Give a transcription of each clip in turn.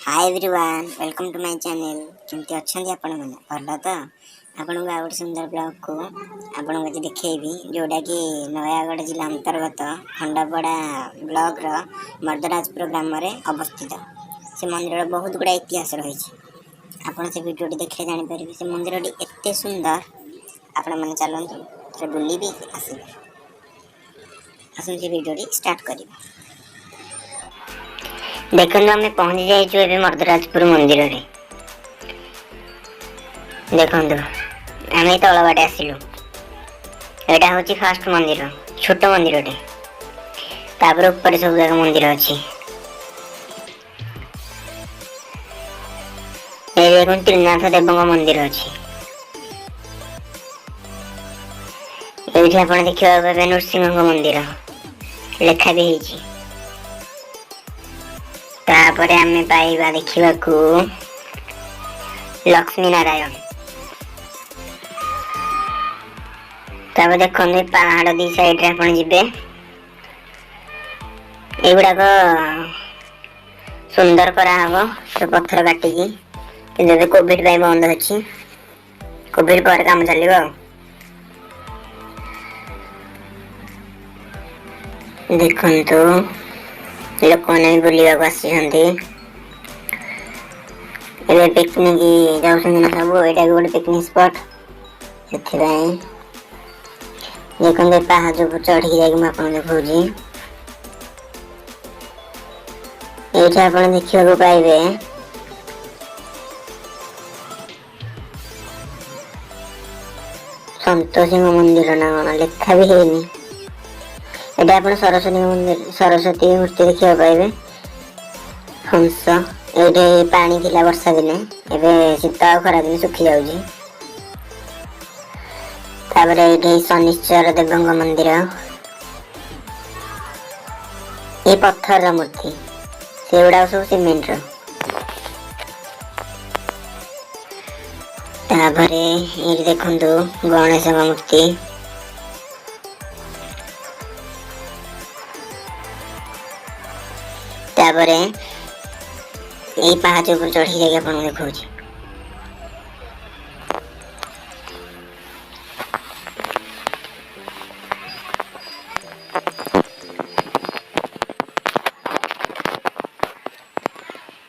Hi everyone, welcome to my channel. केमती अच्छा आपण मैंने भल तो आपन को आउट सुंदर ब्लॉग को आपन को देखेबी जोटा कि नयागढ़ जिला अंतर्गत खंडापड़ा ब्लॉक रो मर्दराजपुर ग्राम रे अवस्थित। से मंदिर बहुत गुड़ा इतिहास रही। आपन से वीडियो देखे जानी परिबे से मंदिर एते सुंदर। आपन माने चलंतु से बुली भी आसीबे। आसन से वीडियो स्टार्ट करिबा। देखो आम पहुंच जाइए मर्दराजपुर मंदिर रे। देखो आम तल बाटे आसिलु। यहाँ हूँ फास्ट मंदिर, छोट मंदिर टे। तापर ऊपर सब जगह मंदिर अच्छी। देखो त्रिनाथ देव मंदिर अच्छी। ये आप देखा पाए नृसिंह मंदिर लेखा भी है। तापर आमे पाइबा देखा लक्ष्मी नारायण। तापर देखो पहाड़ दी साइड रे आपण जिबे एगुड़ाक सुंदर करा हबो तो पत्थर काटिकी। कि कोविड पाई बंद अच्छी, कोविड पर काम चलिबो। देखंतु लोक मैंने बुलवाक आसी पिकनिक जाऊँ ना सब। यहाँ गोटे पिकनिक स्पॉट से देखते पहाज पर चढ़ी जाकि देखा ये आप देखा पाइबे संतोषी मंदिर ना कौन लेखा भी है। यहाँ आप सरस्वती मंदिर सरस्वती मूर्ति देखा पाइबे। हंस ये पानी थिला वर्षा दिने एवं शीत खरा दिन सुखी जाऊँगी। तापर ये शनिश्चर देव मंदिर ये पत्थर मूर्ति से गुड़ा सब सीमेंट। तापर ये देखु गणेश मूर्ति। तापर ये पहाड़ ऊपर चढ़ी जाके आपन देखा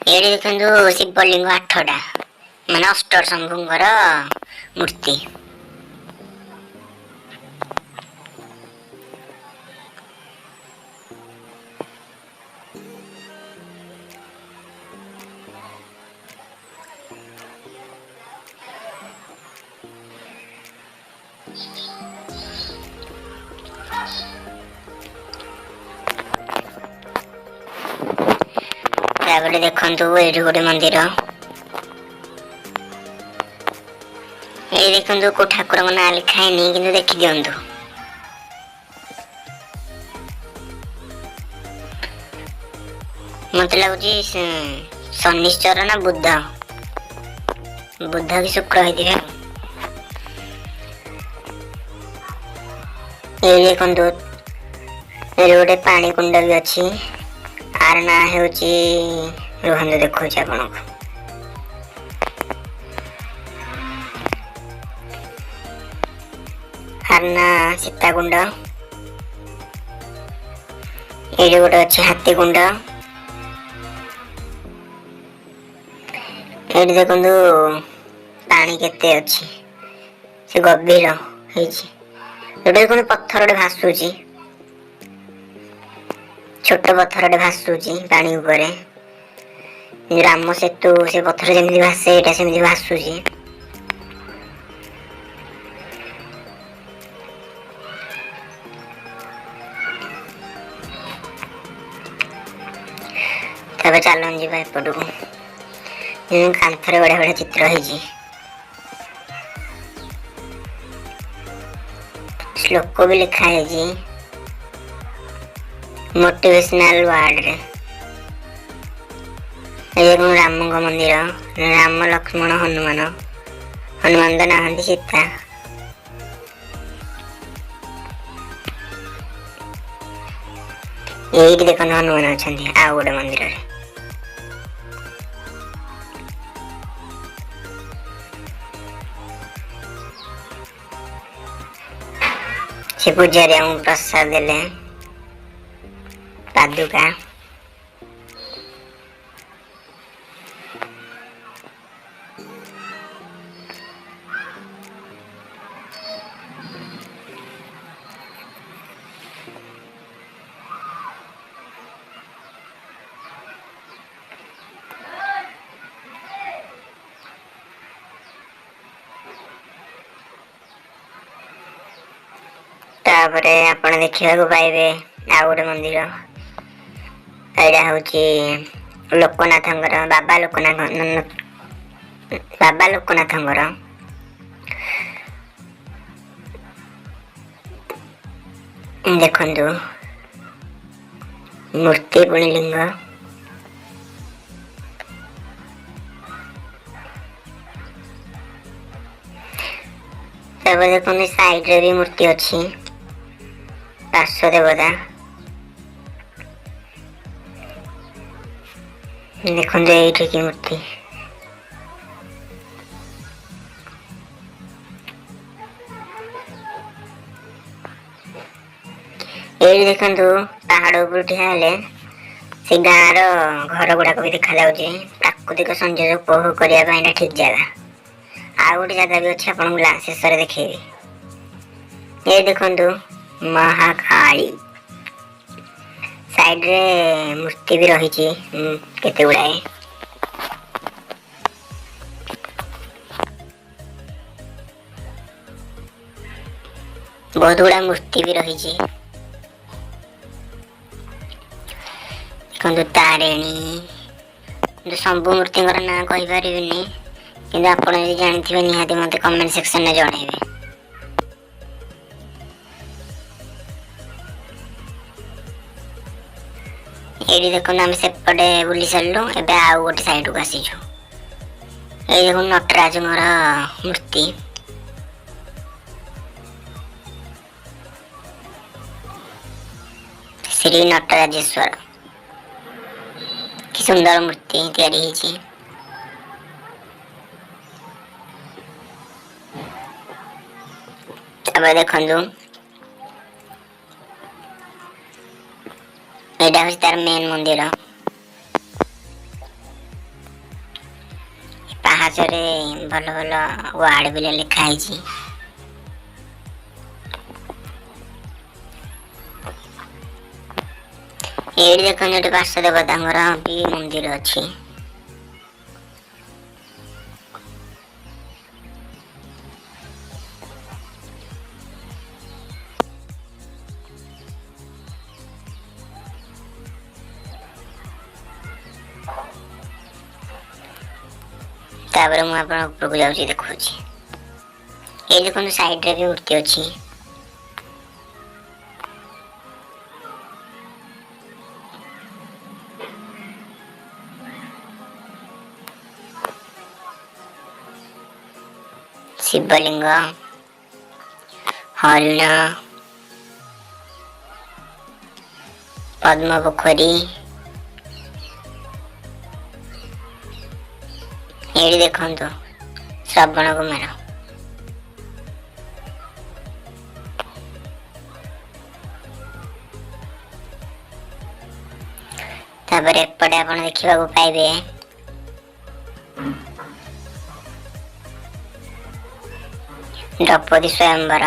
ये देखो शिवलिंग 8टा माने अष्ट शंभुंकर मूर्ति। देखो ये गोटे मंदिर ये देखो को ठाकुर ना लिखाई नहीं कि देखी दिंतु। मत लगुच शनिश्चर ना बुध बुध की शुक्र होते। ये देखो गोटे पानी कुंड भी अच्छी। आर ना होची रुहन देखो आपन को हारना सीताकुंड। ये गोटे अच्छे हाथी कुंड। ये देखो पानी केते अच्छी से गभीर देखो पत्थर भासुची। छोट पत्थर भासुची पानी ऊपर। राम सेतु से पत्थर जमी भासे यहाँ सेमती भासुची। तब चलन जी एपट को कांथर बढ़िया बढ़िया चित्र है। श्लोक भी लिखा है जी मोटिवेशनल वर्ड रे। ये राम मंदिर राम लक्ष्मण हनुमान हनुमान तो नहांती सीता। ये देखो हनुमान अच्छा आ गोटे मंदिर रे। से पूजारी हमको प्रसाद देले पादुका। तापरे आपण देखिया को पाइबे आ गोटे मंदिर। एडा होची लोकनाथंगर बाबा लोकनाथंगर। देखंतु मूर्ति पुणी लिंग। तब देखो साइड रे भी मूर्ति अच्छी पार्श्व देवता। देखो ये की मूर्ति ये देखो पहाड़ ऊपर ठिया से गाँव घर गुड़ाक भी देखा प्राकृतिक सौंदर्य उपभोग करने ठीक जगह। आ गोटे जगह भी अच्छे आपको शेष देखी। ये देखो महाकाली साइड रे मूर्ति भी रही केते गुड़ाए। बहुत गुड़ा मूर्ति भी रही देखो तारिणी। सब मूर्ति ना कहीपर कि आप जानते निहाती मत कमेंट सेक्शन में जनइबे। ये देखो आम सेपटे बुली सारू एवं आउ गोटे साइड को आसीचु। ये देखो नटराज मूर्ति श्री नटराजेश्वर कि सुंदर मूर्ति तैयारी होती। अब देखो एटा हूँ तार मेन मंदिर। पहाच भल भल वार्ड भी लिखाई। ये देखो ये पार्श्व देवता भी मंदिर अच्छी। तापर मुझे ऊपर को जाऊँ देखो। ये देखो साइड रे भी मूर्ति अच्छी। शिवलिंग हरिण पद्म पोखरी। ये देखो श्रवण कुमार। तापर एपटे आप देखा पाइबे द्रौपदी स्वयंवर।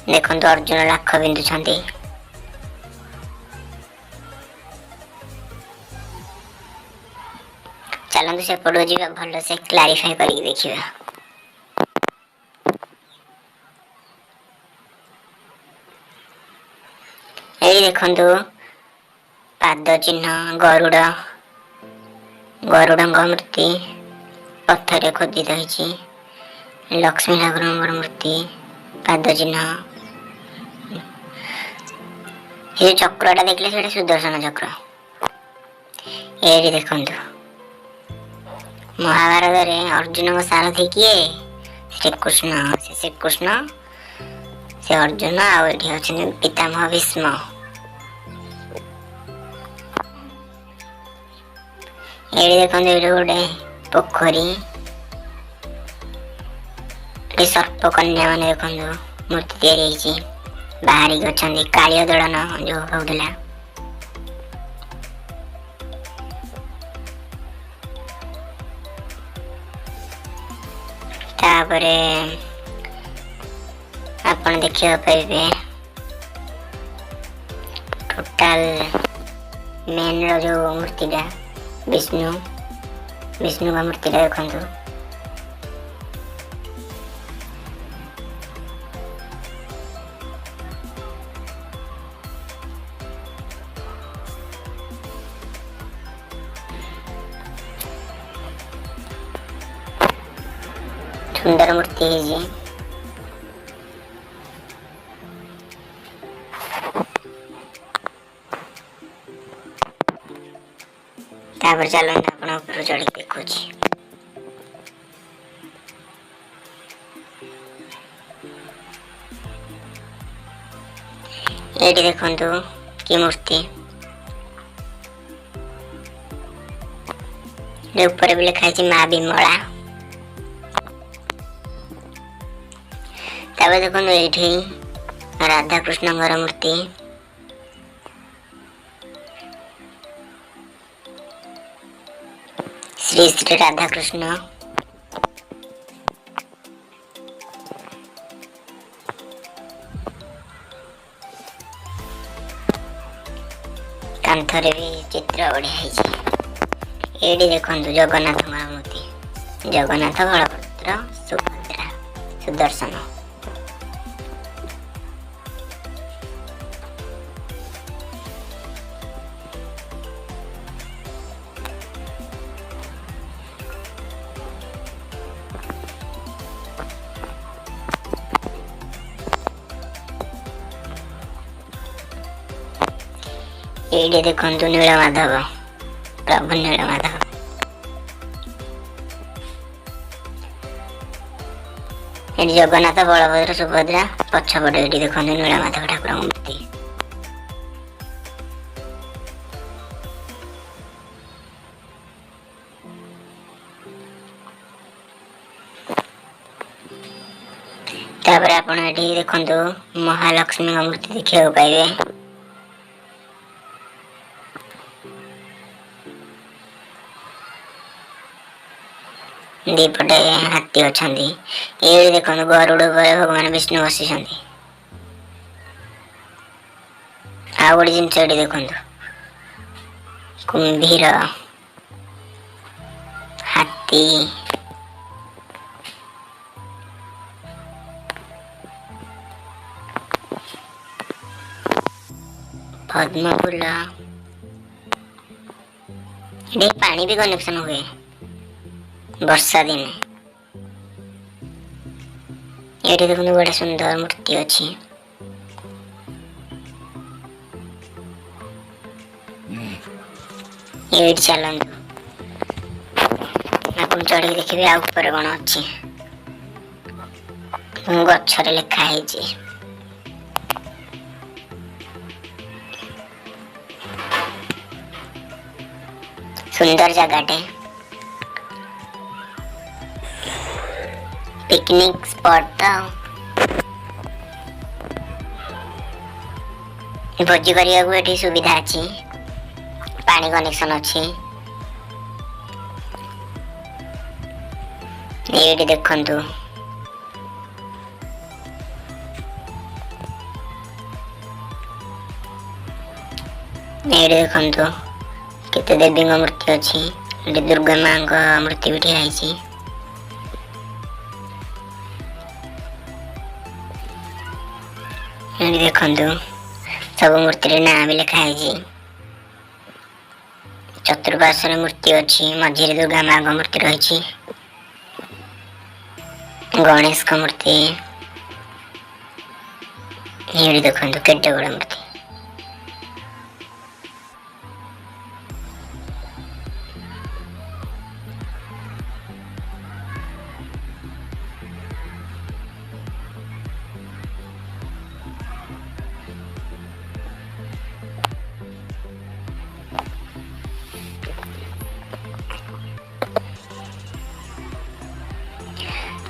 देखो अर्जुन लाख बिंदुंट। चलते सेपट जा भल से क्लारीफाई करके देखा। ये देखो पाद चिन्ह गरुड़ मूर्ति पत्थर खोदित होती। लक्ष्मी ठाकुर मूर्ति पाद चिन्ह। ये चक्रटा देखले से सुदर्शन चक्र। ये देखो महाभारत रे अर्जुन को सारथी किए श्रीकृष्ण। श्रीकृष्ण से अर्जुन आछे पितामह भीष्म। ये देखो गोटे पोखरी ये सर्प कन्या मैंने देखो मूर्ति तैयारी बाहरी अच्छा कालिया दलन जो होता तापरे आपण देखिए पाइबे टोटाल मेन रो जो मूर्तिटा विष्णु का मूर्तिटा देखो सुंदर मूर्ति है जी। तापर चलो आपण ऊपर चढ़ी देखो ये देखो कि मूर्ति ऊपर भी लिखा है माँ विमला। तबे देखो ये राधा कृष्ण मूर्ति श्री श्री राधा कृष्ण कांथरे भी चित्र बढ़िया ये देखो जगन्नाथ मूर्ति जगन्नाथ बलभद्र सुभद्रा सुदर्शन ये देखो नीलमाधव प्रभु नीलमाधव ये जगन्नाथ बलभद्र सुभद्रा पछपट ये देखो नीलमाधव ठाकुर मूर्ति तापर आपण ये देखो महालक्ष्मी मूर्ति देखा पाइबे दीपटे हाथी अच्छा ये देखो गरुड़ भगवान विष्णु बसी आ गए जिन देखो कुंभीर हाथी पद्म फूल ये पानी भी कनेक्शन हुए वर्षा दिन ये देखो बड़ा सुंदर मूर्ति अच्छी ये चलतु आप चढ़ी देखिए आ ऊपर कौन अच्छी गचर लिखाई सुंदर जगटे पिकनिक स्पॉट भोजी करने को सुविधा अच्छी पानी कनेक्शन अच्छी ये देखंतु ये देखंतु केते देवी मूर्ति अच्छी दुर्गा माँ मूर्ति भी ठिया देखो सब मूर्ति ना भी लिखाई चतुर्पार्श्व मूर्ति अच्छी मझे दुर्गा माँ मूर्ति रही गणेश का मूर्ति ये देखो केटे बड़ा मूर्ति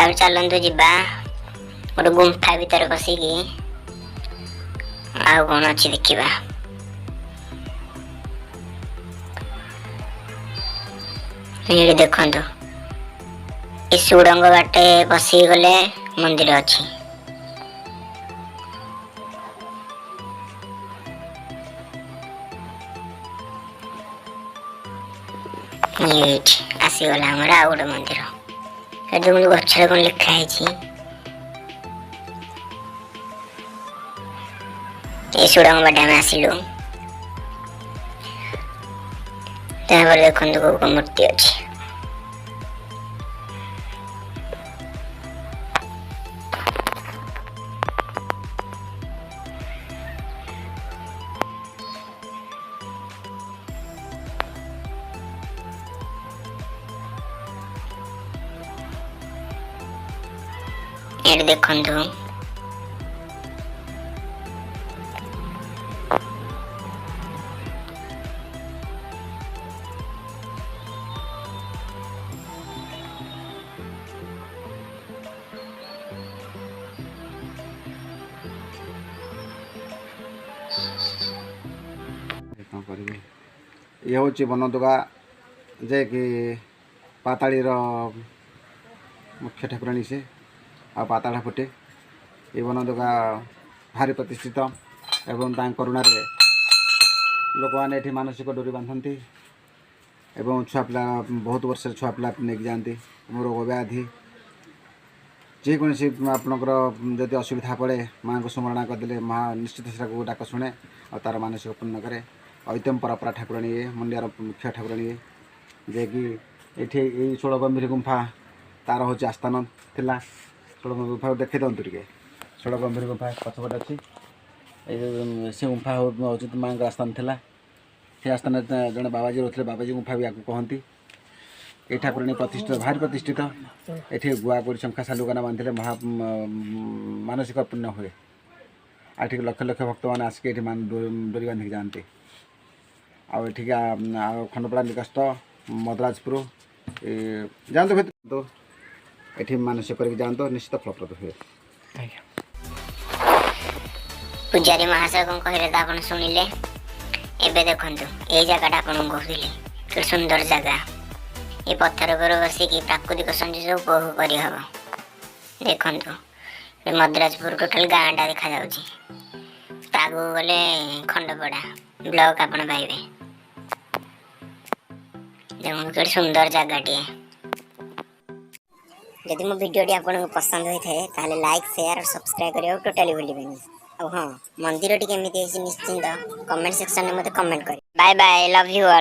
ଆଉ ଚାଲନ୍ତୁ ଯିବା ଗୋଟେ ଗୁମ୍ଫା ଭିତରେ ପଶିକି ଆଉ କଣ ଅଛି ଦେଖିବା। ଏଇଠି ଦେଖନ୍ତୁ, ଏ ସୁଡ଼ଙ୍ଗ ବାଟେ ପଶିକି ଗଲେ ମନ୍ଦିର ଅଛି। ଏଇଠି ଆସିଗଲା ଆମର ଆଉ ଗୋଟେ ମନ୍ଦିର। ଏଠି ଦେଖନ୍ତୁ ଗଛରେ କଣ ଲେଖା ହେଇଛି। ଏ ସୁଡ଼ଙ୍ଗ ବାଟେ ଆମେ ଆସିଲୁ। ତାପରେ ଦେଖନ୍ତୁ କୋଉ କୋଉ ମୂର୍ତ୍ତି ଅଛି। ଏଠି ଦେଖନ୍ତୁ କ'ଣ କରିବି। ଇଏ ହେଉଛି ବନଦୁର୍ଗା, ଯେ କି ପାତାଳୀର ମୁଖ୍ୟ ଠାକୁରାଣୀ ସେ, ଆଉ ପାତାଳ ଫୁଟେ। ଏ ବନଦୁର୍ଗା ଭାରି ପ୍ରତିଷ୍ଠିତ ଏବଂ ତାଙ୍କ କରୁଣାରେ ଲୋକମାନେ ଏଠି ମାନସିକ ଡୋରି ବାନ୍ଧନ୍ତି ଏବଂ ଛୁଆ ପିଲା ବହୁତ ବର୍ଷରେ ଛୁଆ ପିଲା ନେଇକି ଯାଆନ୍ତି। ରୋଗ ବ୍ୟାଧି ଯେକୌଣସି ଆପଣଙ୍କର ଯଦି ଅସୁବିଧା ପଡ଼େ ମାଆଙ୍କୁ ସ୍ମରଣା କରିଦେଲେ ମା ନିଶ୍ଚିତ ସେଟାକୁ ଡାକ ଶୁଣେ ଆଉ ତା'ର ମାନସିକ ପୂର୍ଣ୍ଣ କରେ। ଐତିହ୍ୟ ପରମ୍ପରା ଠାକୁରାଣୀ ଇଏ, ମୁଣ୍ଡିଆର ମୁଖ୍ୟ ଠାକୁରାଣୀ ଇଏ, ଯିଏକି ଏଠି ଏଇ ଷୋଳଗମ୍ଭୀର ଗୁମ୍ଫା ତା'ର ହେଉଛି ଆସ୍ଥାନ ଥିଲା। ଷୋଳଗମ୍ଭୀର ଗୁମ୍ଫାକୁ ଦେଖି ଦିଅନ୍ତୁ ଟିକେ। ଷୋଳଗମ୍ଭୀର ଗୁମ୍ଫା ପଛପଟେ ଅଛି। ସେ ଗୁମ୍ଫା ହେଉଛି ମାଆଙ୍କର ଆସ୍ଥାନ ଥିଲା। ସେ ଆସ୍ଥାନରେ ଜଣେ ବାବାଜୀ ରହୁଥିଲେ, ବାବାଜୀ ଗୁମ୍ଫା ବି ଆକୁ କହନ୍ତି। এই ଠାକୁରାଣୀ ପ୍ରତିଷ୍ଠିତ, ଭାରି ପ୍ରତିଷ୍ଠିତ। ଏଠି ଗୁଆ ଗୋଡ଼ି ଶଙ୍ଖା ସାଲୁକାନା ବାନ୍ଧିଲେ ମାନସିକ ପୂର୍ଣ୍ଣ ହୁଏ। ଆଉ ଏଠିକି ଲକ୍ଷ ଲକ୍ଷ ଭକ୍ତମାନେ ଆସିକି ଏଠି ଡୋରି ବାନ୍ଧିକି ଯାଆନ୍ତି। ଆଉ ଏଠିକି ଆଉ ଖଣ୍ଡପଡ଼ା ନିକଟସ୍ଥ ମଦରାଜପୁର ଯାଆନ୍ତୁ ଭିତରକୁ, ଏଠି ମାନସିକ କରିକି ଯାଆନ୍ତୁ, ନିଶ୍ଚିତ ଫଳପ୍ରଦ ହୁଏ। ପୂଜାରୀ ମହାଶୟ କଣ କହିଲେ ତ ଆପଣ ଶୁଣିଲେ। ଏବେ ଦେଖନ୍ତୁ ଏଇ ଜାଗାଟା ଆପଣଙ୍କୁ କହୁଥିଲି, କି ସୁନ୍ଦର ଜାଗା। ଏ ପଥର ଉପରେ ବସିକି ପ୍ରାକୃତିକ ସୌନ୍ଦର୍ଯ୍ୟ ଉପଭୋଗ କରିହେବ। ଦେଖନ୍ତୁ ମଦ୍ରାଜପୁର ଟୋଟାଲ ଗାଁଟା ଦେଖାଯାଉଛି। ତା ଆଗକୁ ଗଲେ ଖଣ୍ଡପଡ଼ା ବ୍ଲକ ଆପଣ ପାଇବେ। ଦେଖନ୍ତୁ କେତେ ସୁନ୍ଦର ଜାଗାଟିଏ। ଯଦି ମୋ ଭିଡ଼ିଓଟି ଆପଣଙ୍କୁ ପସନ୍ଦ ହୋଇଥାଏ ତାହେଲେ ଲାଇକ୍, ସେୟାର ଆଉ ସବସ୍କ୍ରାଇବ୍ କରିବାକୁ ଟୋଟାଲି ଭୁଲିବେନି। ଆଉ ହଁ, ମନ୍ଦିରଟି କେମିତି ହେଇଛି ନିଶ୍ଚିନ୍ତ କମେଣ୍ଟ ସେକ୍ସନରେ ମୋତେ କମେଣ୍ଟ କରିବେ। Bye bye, love you all.